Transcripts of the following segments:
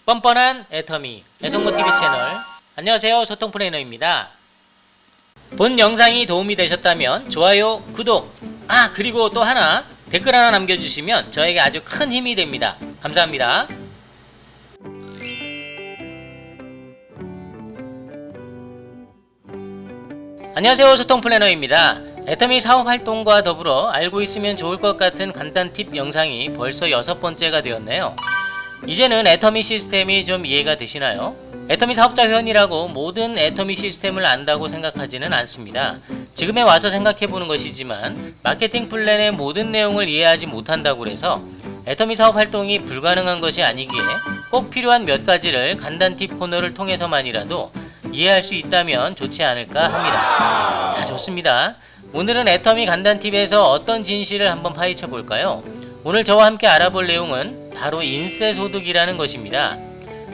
뻔뻔한 애터미 애성모TV 채널, 안녕하세요, 소통 플래너입니다. 본 영상이 도움이 되셨다면 좋아요, 구독, 그리고 또 하나 댓글 하나 남겨주시면 저에게 아주 큰 힘이 됩니다. 감사합니다. 안녕하세요, 소통 플래너입니다. 애터미 사업 활동과 더불어 알고 있으면 좋을 것 같은 간단 팁 영상이 벌써 6번째가 되었네요. 이제는 애터미 시스템이 좀 이해가 되시나요? 애터미 사업자 회원이라고 모든 애터미 시스템을 안다고 생각하지는 않습니다. 지금에 와서 생각해보는 것이지만 마케팅 플랜의 모든 내용을 이해하지 못한다고 해서 애터미 사업 활동이 불가능한 것이 아니기에 꼭 필요한 몇 가지를 간단 팁 코너를 통해서만이라도 이해할 수 있다면 좋지 않을까 합니다. 자, 좋습니다. 오늘은 애터미 간단 팁에서 어떤 진실을 한번 파헤쳐 볼까요? 오늘 저와 함께 알아볼 내용은 바로 인세 소득이라는 것입니다.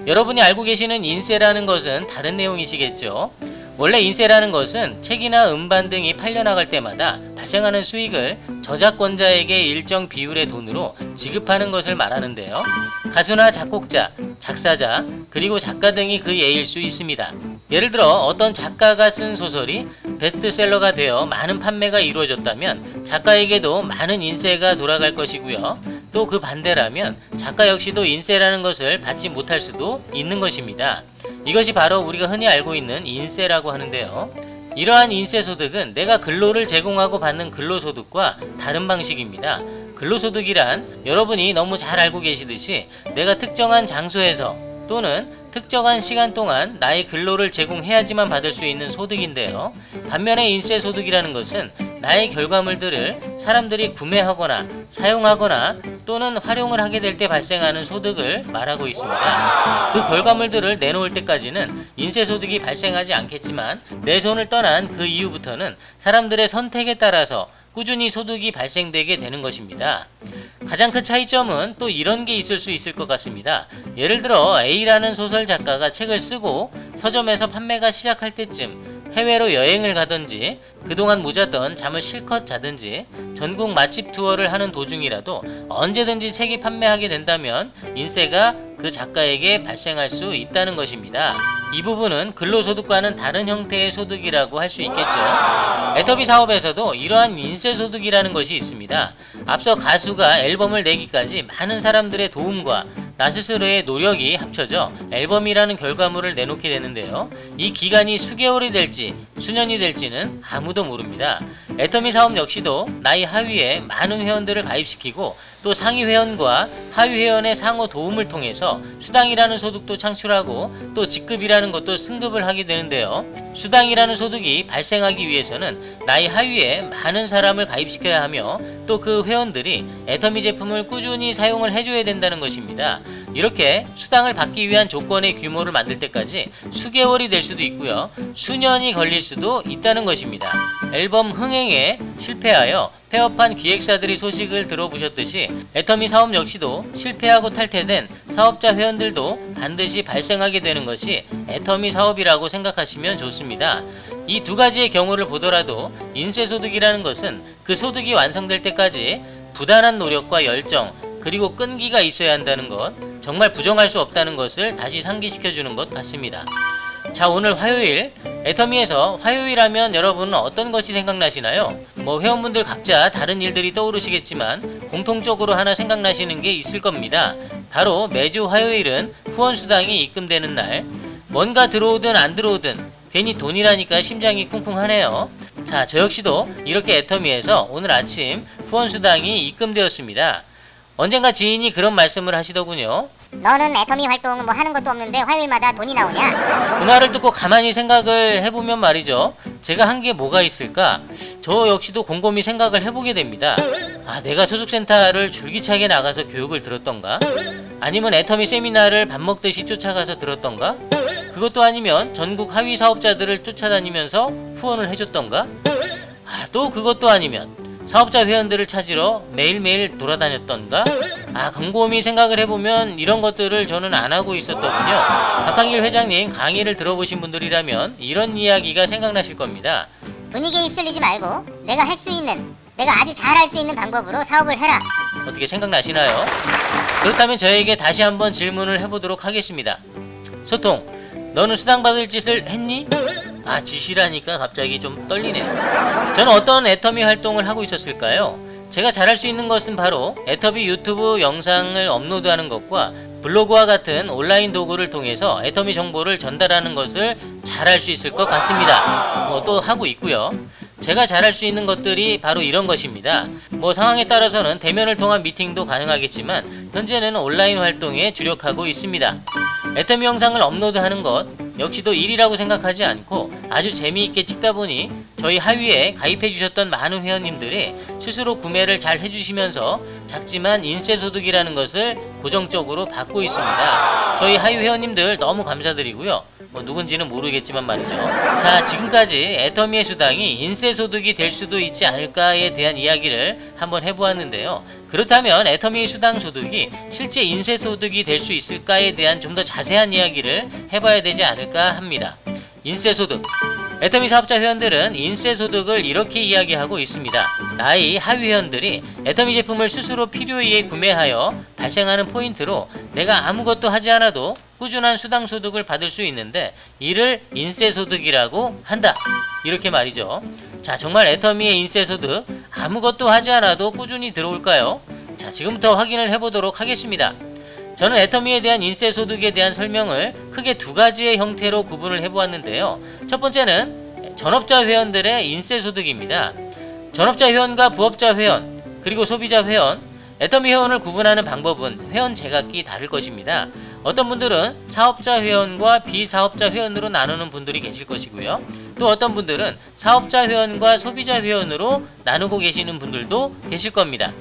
여러분이 알고 계시는 인세라는 것은 다른 내용이시겠죠? 원래 인세라는 것은 책이나 음반 등이 팔려나갈 때마다 발생하는 수익을 저작권자에게 일정 비율의 돈으로 지급하는 것을 말하는데요. 가수나 작곡자, 작사자, 그리고 작가 등이 그 예일 수 있습니다. 예를 들어 어떤 작가가 쓴 소설이 베스트셀러가 되어 많은 판매가 이루어졌다면 작가에게도 많은 인세가 돌아갈 것이고요. 또 그 반대라면 작가 역시도 인세라는 것을 받지 못할 수도 있는 것입니다. 이것이 바로 우리가 흔히 알고 있는 인세라고 하는데요. 이러한 인세소득은 내가 근로를 제공하고 받는 근로소득과 다른 방식입니다. 근로소득이란 여러분이 너무 잘 알고 계시듯이 내가 특정한 장소에서 또는 특정한 시간 동안 나의 근로를 제공해야지만 받을 수 있는 소득인데요. 반면에 인세소득이라는 것은 나의 결과물들을 사람들이 구매하거나 사용하거나 또는 활용을 하게 될 때 발생하는 소득을 말하고 있습니다. 그 결과물들을 내놓을 때까지는 인세소득이 발생하지 않겠지만 내 손을 떠난 그 이후부터는 사람들의 선택에 따라서 꾸준히 소득이 발생되게 되는 것입니다. 가장 큰 차이점은 또 이런 게 있을 수 있을 것 같습니다. 예를 들어 A라는 소설 작가가 책을 쓰고 서점에서 판매가 시작할 때쯤 해외로 여행을 가든지 그동안 못 잤던 잠을 실컷 자든지 전국 맛집 투어를 하는 도중이라도 언제든지 책이 판매하게 된다면 인세가 그 작가에게 발생할 수 있다는 것입니다. 이 부분은 근로소득과는 다른 형태의 소득이라고 할 수 있겠죠. 애터미 사업에서도 이러한 인세소득이라는 것이 있습니다. 앞서 가수가 앨범을 내기까지 많은 사람들의 도움과 나 스스로의 노력이 합쳐져 앨범이라는 결과물을 내놓게 되는데요. 이 기간이 수개월이 될지 수년이 될지는 아무도 모릅니다. 애터미 사업 역시도 나의 하위에 많은 회원들을 가입시키고 또 상위 회원과 하위 회원의 상호 도움을 통해서 수당이라는 소득도 창출하고 또 직급이라는 것도 승급을 하게 되는데요. 수당이라는 소득이 발생하기 위해서는 나의 하위에 많은 사람을 가입시켜야 하며 또 그 회원들이 애터미 제품을 꾸준히 사용을 해줘야 된다는 것입니다. 이렇게 수당을 받기 위한 조건의 규모를 만들 때까지 수개월이 될 수도 있고요. 수년이 걸릴 수도 있다는 것입니다. 앨범 흥행에 실패하여 폐업한 기획사들의 소식을 들어보셨듯이 애터미 사업 역시도 실패하고 탈퇴된 사업자 회원들도 반드시 발생하게 되는 것이 애터미 사업이라고 생각하시면 좋습니다. 이 두 가지의 경우를 보더라도 인세소득이라는 것은 그 소득이 완성될 때까지 부단한 노력과 열정 그리고 끈기가 있어야 한다는 것, 정말 부정할 수 없다는 것을 다시 상기시켜주는 것 같습니다. 자, 오늘 화요일, 애터미에서 화요일하면 여러분은 어떤 것이 생각나시나요? 회원분들 각자 다른 일들이 떠오르시겠지만 공통적으로 하나 생각나시는 게 있을 겁니다. 바로 매주 화요일은 후원수당이 입금되는 날. 뭔가 들어오든 안 들어오든 괜히 돈이라니까 심장이 쿵쿵하네요. 자, 저 역시도 이렇게 애터미에서 오늘 아침 후원수당이 입금되었습니다. 언젠가 지인이 그런 말씀을 하시더군요. 너는 애터미 활동 하는 것도 없는데 화요일마다 돈이 나오냐? 그 말을 듣고 가만히 생각을 해보면 말이죠. 제가 한 게 뭐가 있을까? 저 역시도 곰곰이 생각을 해보게 됩니다. 내가 소속센터를 줄기차게 나가서 교육을 들었던가? 아니면 애터미 세미나를 밥 먹듯이 쫓아가서 들었던가? 그것도 아니면 전국 하위 사업자들을 쫓아다니면서 후원을 해줬던가? 또 그것도 아니면 사업자 회원들을 찾으러 매일매일 돌아다녔던가? 곰곰이 생각을 해보면 이런 것들을 저는 안 하고 있었더군요. 박한길 회장님 강의를 들어보신 분들이라면 이런 이야기가 생각나실 겁니다. 분위기에 휩쓸리지 말고 내가 할 수 있는, 내가 아주 잘 할 수 있는 방법으로 사업을 해라. 어떻게 생각나시나요? 그렇다면 저에게 다시 한번 질문을 해보도록 하겠습니다. 소통, 너는 수당받을 짓을 했니? 아, 짓이라니까 갑자기 좀 떨리네요. 저는 어떤 애터미 활동을 하고 있었을까요? 제가 잘할 수 있는 것은 바로 애터미 유튜브 영상을 업로드하는 것과 블로그와 같은 온라인 도구를 통해서 애터미 정보를 전달하는 것을 잘할 수 있을 것 같습니다. 또 하고 있고요. 제가 잘할 수 있는 것들이 바로 이런 것입니다. 상황에 따라서는 대면을 통한 미팅도 가능하겠지만 현재는 온라인 활동에 주력하고 있습니다. 애터미 영상을 업로드하는 것 역시도 일이라고 생각하지 않고 아주 재미있게 찍다 보니 저희 하위에 가입해 주셨던 많은 회원님들이 스스로 구매를 잘 해주시면서 작지만 인쇄소득이라는 것을 고정적으로 받고 있습니다. 저희 하위 회원님들 너무 감사드리고요. 누군지는 모르겠지만 말이죠. 자, 지금까지 애터미의 수당이 인쇄소득이 될 수도 있지 않을까에 대한 이야기를 한번 해보았는데요. 그렇다면 애터미의 수당 소득이 실제 인쇄소득이 될 수 있을까에 대한 좀 더 자세한 이야기를 해봐야 되지 않을까 합니다. 인쇄소득, 애터미 사업자 회원들은 인쇄소득을 이렇게 이야기하고 있습니다. 나의 하위 회원들이 애터미 제품을 스스로 필요에 의해 구매하여 발생하는 포인트로 내가 아무것도 하지 않아도 꾸준한 수당소득을 받을 수 있는데 이를 인쇄소득이라고 한다, 이렇게 말이죠. 자, 정말 애터미의 인쇄소득 아무것도 하지 않아도 꾸준히 들어올까요? 자, 지금부터 확인을 해보도록 하겠습니다. 저는 애터미에 대한 인쇄소득에 대한 설명을 크게 두 가지의 형태로 구분을 해보았는데요. 첫 번째는 전업자 회원들의 인쇄소득입니다. 전업자 회원과 부업자 회원, 그리고 소비자 회원, 애터미 회원을 구분하는 방법은 회원 제각기 다를 것입니다. 어떤 분들은 사업자 회원과 비사업자 회원으로 나누는 분들이 계실 것이고요. 또 어떤 분들은 사업자 회원과 소비자 회원으로 나누고 계시는 분들도 계실 겁니다.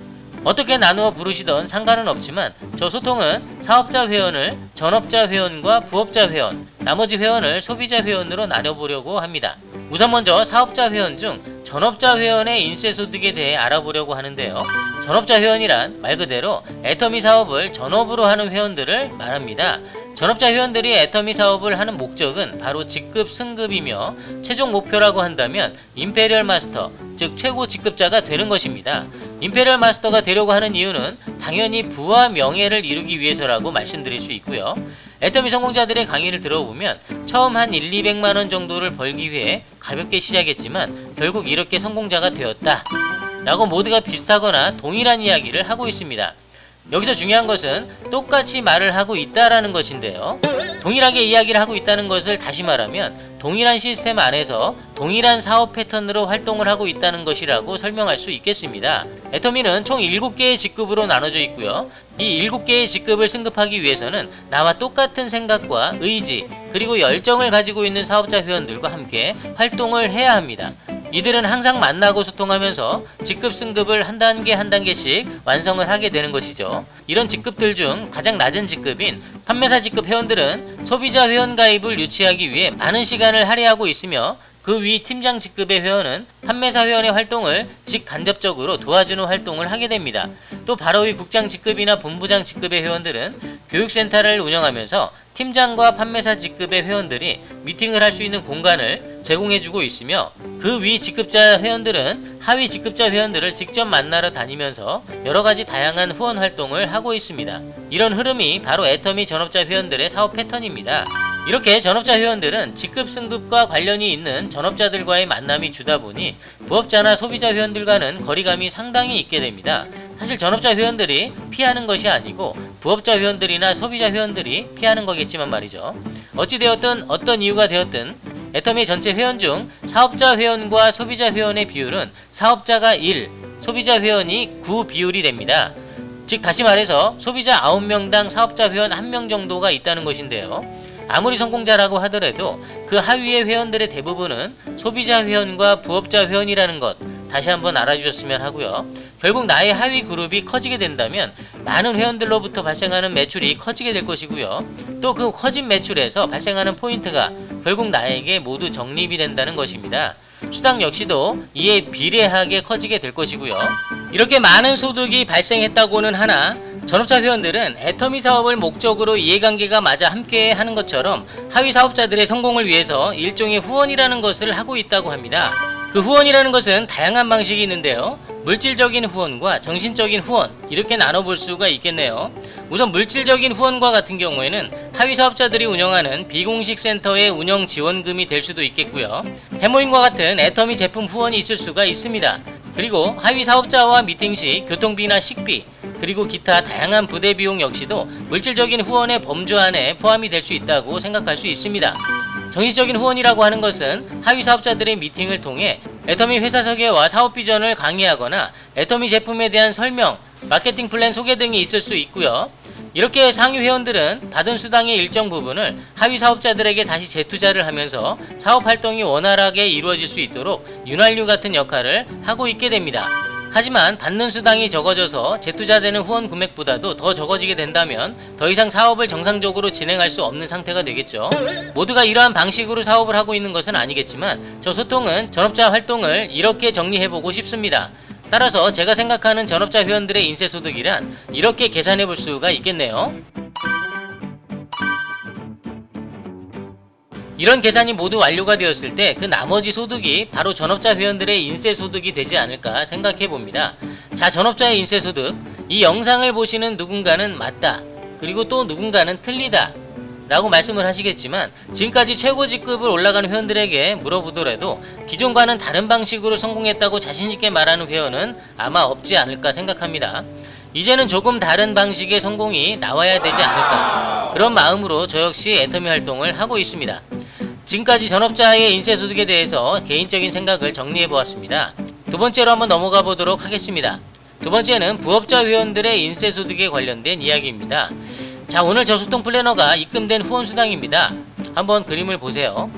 어떻게 나누어 부르시던 상관은 없지만 저 소통은 사업자 회원을 전업자 회원과 부업자 회원, 나머지 회원을 소비자 회원으로 나눠보려고 합니다. 우선 먼저 사업자 회원 중 전업자 회원의 인쇄소득에 대해 알아보려고 하는데요. 전업자 회원이란 말 그대로 애터미 사업을 전업으로 하는 회원들을 말합니다. 전업자 회원들이 애터미 사업을 하는 목적은 바로 직급 승급이며 최종 목표라고 한다면 임페리얼 마스터, 즉 최고 직급자가 되는 것입니다. 임페리얼 마스터가 되려고 하는 이유는 당연히 부와 명예를 이루기 위해서라고 말씀드릴 수 있고요. 애터미 성공자들의 강의를 들어보면 처음 한 1,200만원 정도를 벌기 위해 가볍게 시작했지만 결국 이렇게 성공자가 되었다 라고 모두가 비슷하거나 동일한 이야기를 하고 있습니다. 여기서 중요한 것은 똑같이 말을 하고 있다라는 것인데요. 동일하게 이야기를 하고 있다는 것을 다시 말하면 동일한 시스템 안에서 동일한 사업 패턴으로 활동을 하고 있다는 것이라고 설명할 수 있겠습니다. 애터미는 총 7개의 직급으로 나눠져 있고요. 이 7개의 직급을 승급하기 위해서는 나와 똑같은 생각과 의지, 그리고 열정을 가지고 있는 사업자 회원들과 함께 활동을 해야 합니다. 이들은 항상 만나고 소통하면서 직급 승급을 한 단계 한 단계씩 완성을 하게 되는 것이죠. 이런 직급들 중 가장 낮은 직급인 판매사 직급 회원들은 소비자 회원 가입을 유치하기 위해 많은 시간을 할애하고 있으며 그 위 팀장 직급의 회원은 판매사 회원의 활동을 직간접적으로 도와주는 활동을 하게 됩니다. 또 바로 위 국장 직급이나 본부장 직급의 회원들은 교육센터를 운영하면서 팀장과 판매사 직급의 회원들이 미팅을 할 수 있는 공간을 제공해주고 있으며 그 위 직급자 회원들은 하위 직급자 회원들을 직접 만나러 다니면서 여러가지 다양한 후원 활동을 하고 있습니다. 이런 흐름이 바로 애터미 전업자 회원들의 사업 패턴입니다. 이렇게 전업자 회원들은 직급 승급과 관련이 있는 전업자들과의 만남이 주다 보니 부업자나 소비자 회원들과는 거리감이 상당히 있게 됩니다. 사실 전업자 회원들이 피하는 것이 아니고 부업자 회원들이나 소비자 회원들이 피하는 거겠지만 말이죠. 어찌되었든 어떤 이유가 되었든 애터미 전체 회원 중 사업자 회원과 소비자 회원의 비율은 사업자가 1, 소비자 회원이 9 비율이 됩니다. 즉 다시 말해서 소비자 9명당 사업자 회원 1명 정도가 있다는 것인데요. 아무리 성공자라고 하더라도 그 하위의 회원들의 대부분은 소비자 회원과 부업자 회원이라는 것 다시 한번 알아주셨으면 하고요. 결국 나의 하위 그룹이 커지게 된다면 많은 회원들로부터 발생하는 매출이 커지게 될 것이고요. 또 그 커진 매출에서 발생하는 포인트가 결국 나에게 모두 적립이 된다는 것입니다. 수당 역시도 이에 비례하게 커지게 될 것이고요. 이렇게 많은 소득이 발생했다고는 하나 전업자 회원들은 애터미 사업을 목적으로 이해관계가 맞아 함께 하는 것처럼 하위 사업자들의 성공을 위해서 일종의 후원이라는 것을 하고 있다고 합니다. 그 후원이라는 것은 다양한 방식이 있는데요. 물질적인 후원과 정신적인 후원, 이렇게 나눠볼 수가 있겠네요. 우선 물질적인 후원과 같은 경우에는 하위 사업자들이 운영하는 비공식 센터의 운영 지원금이 될 수도 있겠고요. 해모임과 같은 애터미 제품 후원이 있을 수가 있습니다. 그리고 하위 사업자와 미팅 시 교통비나 식비, 그리고 기타 다양한 부대 비용 역시도 물질적인 후원의 범주 안에 포함이 될 수 있다고 생각할 수 있습니다. 정신적인 후원이라고 하는 것은 하위 사업자들의 미팅을 통해 애터미 회사 설계와 사업 비전을 강의하거나 애터미 제품에 대한 설명, 마케팅 플랜 소개 등이 있을 수 있고요. 이렇게 상위 회원들은 받은 수당의 일정 부분을 하위 사업자들에게 다시 재투자를 하면서 사업 활동이 원활하게 이루어질 수 있도록 윤활유 같은 역할을 하고 있게 됩니다. 하지만 받는 수당이 적어져서 재투자되는 후원 금액보다도 더 적어지게 된다면 더 이상 사업을 정상적으로 진행할 수 없는 상태가 되겠죠. 모두가 이러한 방식으로 사업을 하고 있는 것은 아니겠지만 저 소통은 전업자 활동을 이렇게 정리해보고 싶습니다. 따라서 제가 생각하는 전업자 회원들의 인세소득이란 이렇게 계산해 볼 수가 있겠네요. 이런 계산이 모두 완료가 되었을 때 그 나머지 소득이 바로 전업자 회원들의 인세소득이 되지 않을까 생각해 봅니다. 자, 전업자의 인세소득, 이 영상을 보시는 누군가는 맞다, 그리고 또 누군가는 틀리다 라고 말씀을 하시겠지만, 지금까지 최고 직급을 올라가는 회원들에게 물어보더라도 기존과는 다른 방식으로 성공했다고 자신있게 말하는 회원은 아마 없지 않을까 생각합니다. 이제는 조금 다른 방식의 성공이 나와야 되지 않을까, 그런 마음으로 저 역시 애터미 활동을 하고 있습니다. 지금까지 전업자의 인세소득에 대해서 개인적인 생각을 정리해 보았습니다. 두 번째로 한번 넘어가 보도록 하겠습니다. 두 번째는 부업자 회원들의 인세소득에 관련된 이야기입니다. 자, 오늘 저 소통 플래너가 입금된 후원 수당입니다. 한번 그림을 보세요.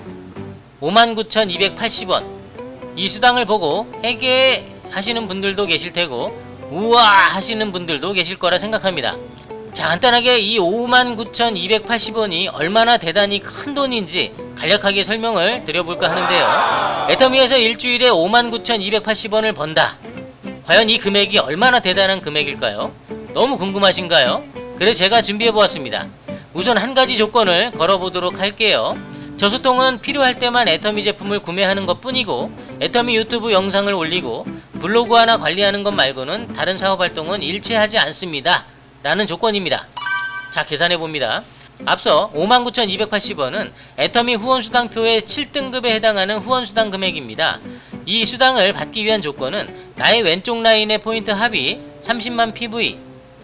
59,280원. 이 수당을 보고 해게 하시는 분들도 계실 테고 우와 하시는 분들도 계실 거라 생각합니다. 자, 간단하게 이 59,280원이 얼마나 대단히 큰 돈인지 간략하게 설명을 드려볼까 하는데요. 애터미에서 일주일에 59,280원을 번다. 과연 이 금액이 얼마나 대단한 금액일까요? 너무 궁금하신가요? 그래서 제가 준비해보았습니다. 우선 한 가지 조건을 걸어보도록 할게요. 저 소통은 필요할 때만 애터미 제품을 구매하는 것 뿐이고, 애터미 유튜브 영상을 올리고 블로그 하나 관리하는 것 말고는 다른 사업활동은 일체하지 않습니다 라는 조건입니다. 자, 계산해봅니다. 앞서 59,280원은 애터미 후원수당표의 7등급에 해당하는 후원수당 금액입니다. 이 수당을 받기 위한 조건은 나의 왼쪽 라인의 포인트 합이 30만 PV,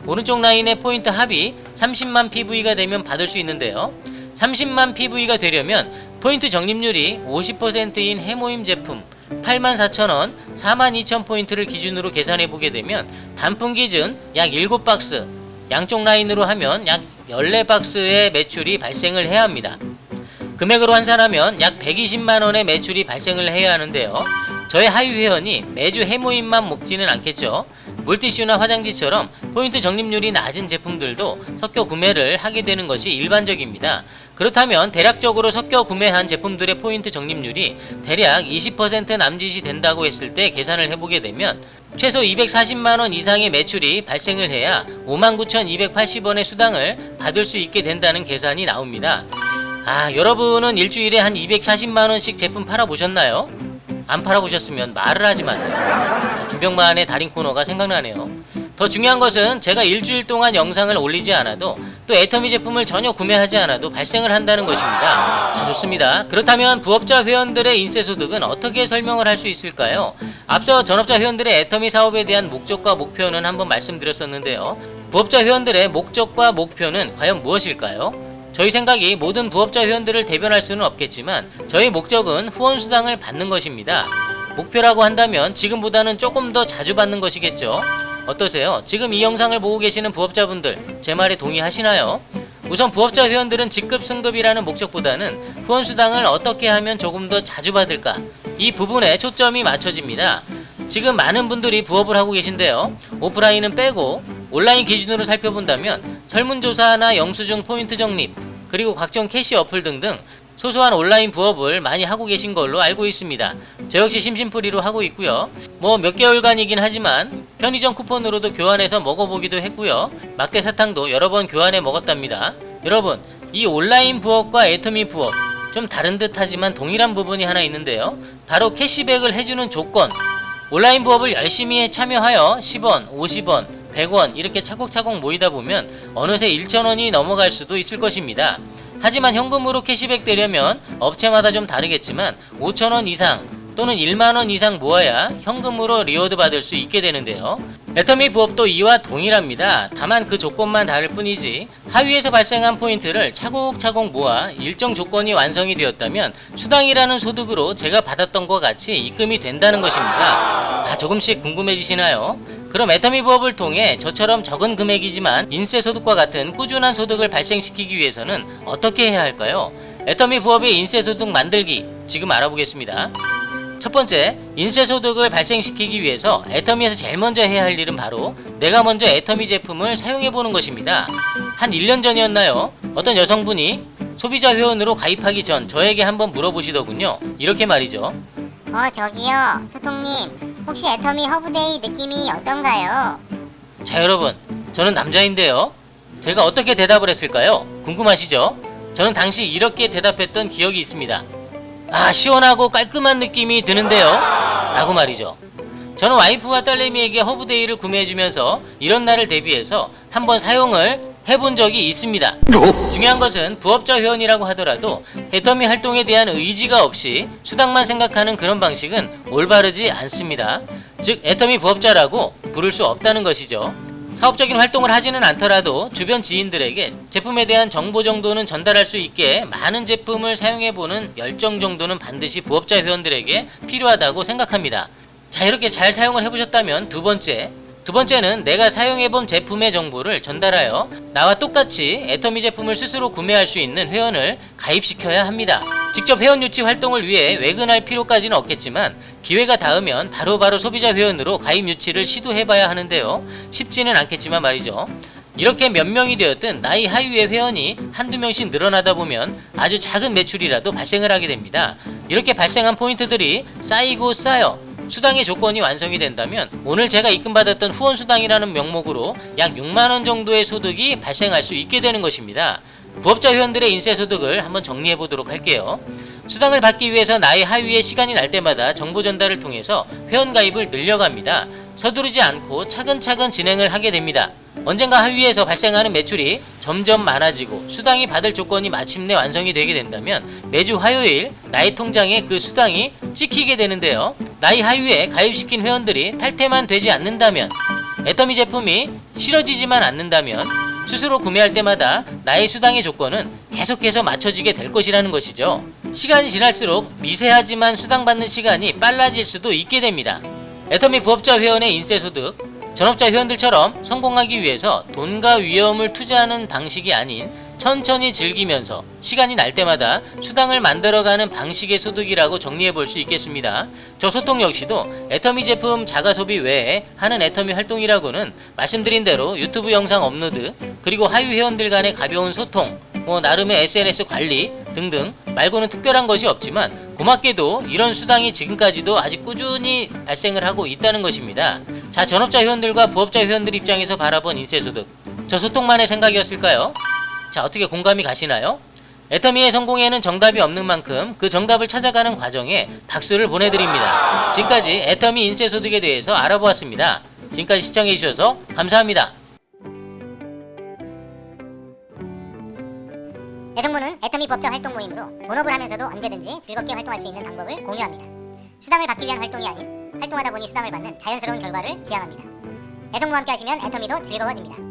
오른쪽 라인의 포인트 합이 30만 PV가 되면 받을 수 있는데요. 30만 PV가 되려면 포인트 적립률이 50%인 해모임 제품 84,000원, 42,000포인트를 기준으로 계산해보게 되면 단품 기준 약 7박스, 양쪽 라인으로 하면 약 14박스의 매출이 발생을 해야 합니다. 금액으로 환산하면 약 120만원의 매출이 발생을 해야 하는데요. 저의 하위 회원이 매주 해모임만 먹지는 않겠죠. 물티슈나 화장지처럼 포인트 적립률이 낮은 제품들도 섞여 구매를 하게 되는 것이 일반적입니다. 그렇다면 대략적으로 섞여 구매한 제품들의 포인트 적립률이 대략 20% 남짓이 된다고 했을 때 계산을 해보게 되면 최소 240만원 이상의 매출이 발생을 해야 59,280원의 수당을 받을 수 있게 된다는 계산이 나옵니다. 아, 여러분은 일주일에 한 240만원씩 제품 팔아보셨나요? 안 팔아보셨으면 말을 하지 마세요. 김병만의 달인 코너가 생각나네요. 더 중요한 것은 제가 일주일 동안 영상을 올리지 않아도 또 애터미 제품을 전혀 구매하지 않아도 발생을 한다는 것입니다. 자, 좋습니다. 그렇다면 부업자 회원들의 인세소득은 어떻게 설명을 할 수 있을까요? 앞서 전업자 회원들의 애터미 사업에 대한 목적과 목표는 한번 말씀드렸었는데요. 부업자 회원들의 목적과 목표는 과연 무엇일까요? 저희 생각이 모든 부업자 회원들을 대변할 수는 없겠지만 저희 목적은 후원수당을 받는 것입니다. 목표라고 한다면 지금보다는 조금 더 자주 받는 것이겠죠. 어떠세요? 지금 이 영상을 보고 계시는 부업자분들 제 말에 동의하시나요? 우선 부업자 회원들은 직급 승급이라는 목적보다는 후원수당을 어떻게 하면 조금 더 자주 받을까, 이 부분에 초점이 맞춰집니다. 지금 많은 분들이 부업을 하고 계신데요. 오프라인은 빼고 온라인 기준으로 살펴본다면 설문조사나 영수증 포인트 적립, 그리고 각종 캐시 어플 등등 소소한 온라인 부업을 많이 하고 계신 걸로 알고 있습니다. 저 역시 심심풀이로 하고 있고요. 뭐 몇 개월간이긴 하지만 편의점 쿠폰으로도 교환해서 먹어보기도 했고요. 막대 사탕도 여러 번 교환해 먹었답니다. 여러분, 이 온라인 부업과 애터미 부업 좀 다른 듯하지만 동일한 부분이 하나 있는데요. 바로 캐시백을 해주는 조건. 온라인 부업을 열심히 참여하여 10원, 50원, 100원 이렇게 차곡차곡 모이다 보면 어느새 1,000원이 넘어갈 수도 있을 것입니다. 하지만 현금으로 캐시백 되려면 업체마다 좀 다르겠지만 5,000원 이상 또는 1만원 이상 모아야 현금으로 리워드 받을 수 있게 되는데요. 애터미 부업도 이와 동일합니다. 다만 그 조건만 다를 뿐이지 하위에서 발생한 포인트를 차곡차곡 모아 일정 조건이 완성이 되었다면 수당이라는 소득으로 제가 받았던 것과 같이 입금이 된다는 것입니다. 조금씩 궁금해지시나요? 그럼 애터미 부업을 통해 저처럼 적은 금액이지만 인세소득과 같은 꾸준한 소득을 발생시키기 위해서는 어떻게 해야 할까요? 애터미 부업의 인세소득 만들기 지금 알아보겠습니다. 첫 번째, 인세소득을 발생시키기 위해서 애터미에서 제일 먼저 해야 할 일은 바로 내가 먼저 애터미 제품을 사용해보는 것입니다. 한 1년 전이었나요? 어떤 여성분이 소비자 회원으로 가입하기 전 저에게 한번 물어보시더군요. 이렇게 말이죠. 저기요, 소통님, 혹시 애터미 허브데이 느낌이 어떤가요? 자, 여러분, 저는 남자인데요. 제가 어떻게 대답을 했을까요? 궁금하시죠? 저는 당시 이렇게 대답했던 기억이 있습니다. 시원하고 깔끔한 느낌이 드는데요? 라고 말이죠. 저는 와이프와 딸내미에게 허브데이를 구매해주면서 이런 날을 대비해서 한번 사용을 해본 적이 있습니다. 중요한 것은 부업자 회원이라고 하더라도 애터미 활동에 대한 의지가 없이 수당만 생각하는 그런 방식은 올바르지 않습니다. 즉 애터미 부업자라고 부를 수 없다는 것이죠. 사업적인 활동을 하지는 않더라도 주변 지인들에게 제품에 대한 정보 정도는 전달할 수 있게 많은 제품을 사용해보는 열정 정도는 반드시 부업자 회원들에게 필요하다고 생각합니다. 자, 이렇게 잘 사용을 해보셨다면 두 번째는 내가 사용해본 제품의 정보를 전달하여 나와 똑같이 애터미 제품을 스스로 구매할 수 있는 회원을 가입시켜야 합니다. 직접 회원 유치 활동을 위해 외근할 필요까지는 없겠지만 기회가 닿으면 바로바로 소비자 회원으로 가입 유치를 시도해봐야 하는데요. 쉽지는 않겠지만 말이죠. 이렇게 몇 명이 되었든 나이 하위의 회원이 한두 명씩 늘어나다 보면 아주 작은 매출이라도 발생을 하게 됩니다. 이렇게 발생한 포인트들이 쌓이고 쌓여 수당의 조건이 완성이 된다면 오늘 제가 입금받았던 후원수당이라는 명목으로 약 6만원 정도의 소득이 발생할 수 있게 되는 것입니다. 부업자 회원들의 인세소득을 한번 정리해 보도록 할게요. 수당을 받기 위해서 나의 하위에 시간이 날 때마다 정보 전달을 통해서 회원 가입을 늘려갑니다. 서두르지 않고 차근차근 진행을 하게 됩니다. 언젠가 하위에서 발생하는 매출이 점점 많아지고 수당이 받을 조건이 마침내 완성이 되게 된다면 매주 화요일 나의 통장에 그 수당이 찍히게 되는데요. 나의 하위에 가입시킨 회원들이 탈퇴만 되지 않는다면, 애터미 제품이 싫어지지만 않는다면 스스로 구매할 때마다 나의 수당의 조건은 계속해서 맞춰지게 될 것이라는 것이죠. 시간이 지날수록 미세하지만 수당받는 시간이 빨라질 수도 있게 됩니다. 애터미 부업자 회원의 인세소득, 전업자 회원들처럼 성공하기 위해서 돈과 위험을 투자하는 방식이 아닌 천천히 즐기면서 시간이 날 때마다 수당을 만들어가는 방식의 소득이라고 정리해 볼 수 있겠습니다. 저 소통 역시도 애터미 제품 자가소비 외에 하는 애터미 활동이라고는 말씀드린 대로 유튜브 영상 업로드, 그리고 하위 회원들 간의 가벼운 소통, 나름의 SNS 관리 등등 말고는 특별한 것이 없지만 고맙게도 이런 수당이 지금까지도 아직 꾸준히 발생을 하고 있다는 것입니다. 자, 전업자 회원들과 부업자 회원들 입장에서 바라본 인세소득, 저 소통만의 생각이었을까요? 자, 어떻게 공감이 가시나요? 애터미의 성공에는 정답이 없는 만큼 그 정답을 찾아가는 과정에 박수를 보내드립니다. 지금까지 애터미 인세소득에 대해서 알아보았습니다. 지금까지 시청해주셔서 감사합니다. 여성부는 애터미 부업자 활동 모임으로 본업을 하면서도 언제든지 즐겁게 활동할 수 있는 방법을 공유합니다. 수당을 받기 위한 활동이 아닌 활동하다 보니 수당을 받는 자연스러운 결과를 지향합니다. 여성부와 함께 하시면 애터미도 즐거워집니다.